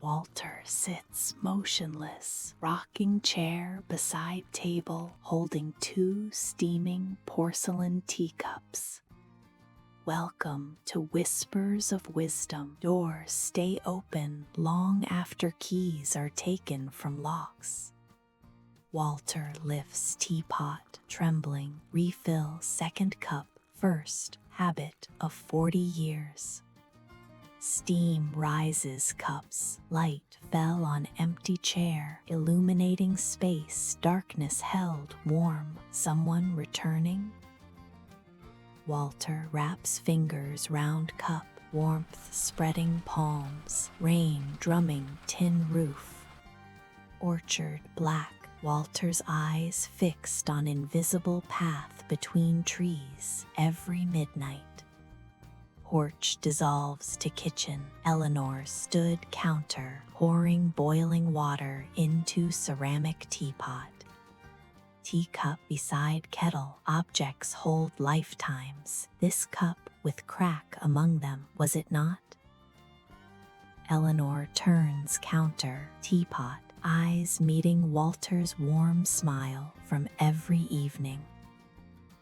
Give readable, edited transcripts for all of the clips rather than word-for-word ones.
Walter sits motionless, rocking chair beside table, holding 2 steaming porcelain teacups. Welcome to Whispers of Wisdom. Doors stay open long after keys are taken from locks. Walter lifts teapot, trembling, refill second cup, first habit of 40 years. Steam rises cups, light fell on empty chair, illuminating space, darkness held warm. Someone returning? Walter wraps fingers round cup, warmth spreading palms, rain drumming tin roof. Orchard black, Walter's eyes fixed on invisible path between trees every midnight. Porch dissolves to kitchen. Eleanor stood counter, pouring boiling water into ceramic teapot. Teacup beside kettle, objects hold lifetimes. This cup with crack among them, was it not? Eleanor turns counter, teapot, eyes meeting Walter's warm smile from every evening.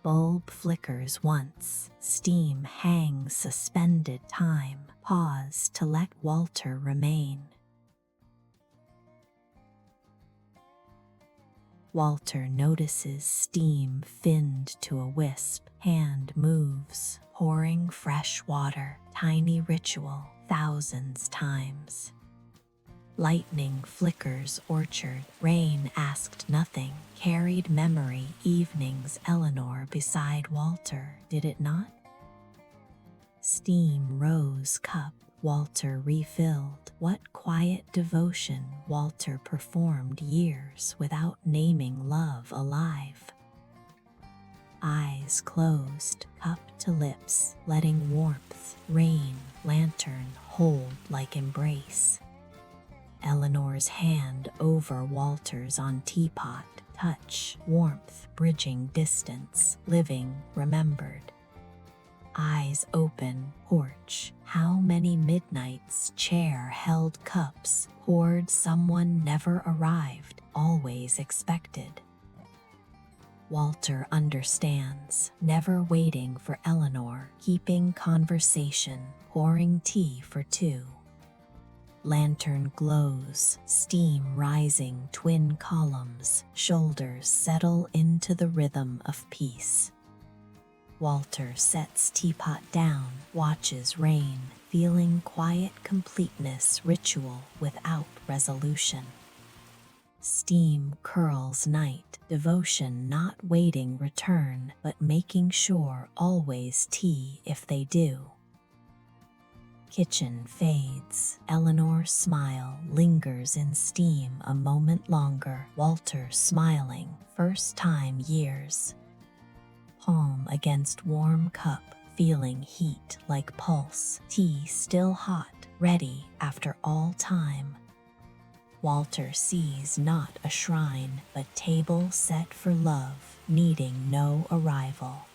Bulb flickers once, steam hangs suspended time, pause to let Walter remain. Walter notices steam thinned to a wisp, hand moves, pouring fresh water, tiny ritual, thousands times. Lightning flickers orchard, rain asked nothing, carried memory evenings Eleanor beside Walter, did it not? Steam rose cup, Walter refilled. What quiet devotion Walter performed years without naming love alive. Eyes closed, cup to lips, letting warmth, rain, lantern hold like embrace. Eleanor's hand over Walter's on teapot, touch, warmth, bridging distance, living, remembered. Eyes open, porch, how many midnights chair held cups, poured someone never arrived, always expected. Walter understands, never waiting for Eleanor, keeping conversation, pouring tea for 2. Lantern glows, steam rising twin columns, shoulders settle into the rhythm of peace. Walter sets teapot down, watches rain, feeling quiet completeness, ritual without resolution. Steam curls night, devotion not waiting return, but making sure always tea if they do. Kitchen fades. Eleanor's smile lingers in steam a moment longer. Walter smiling, first time years. Palm against warm cup, feeling heat like pulse. Tea still hot, ready after all time. Walter sees not a shrine, but table set for love, needing no arrival.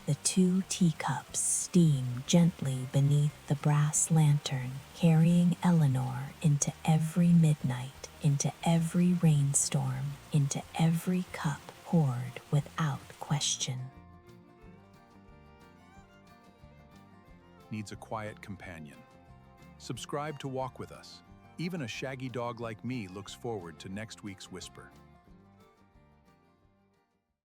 The 2 teacups steam gently beneath the brass lantern, carrying Eleanor into every midnight, into every rainstorm, into every cup poured without question. Needs a quiet companion. Subscribe to walk with us. Even a shaggy dog like me looks forward to next week's whisper.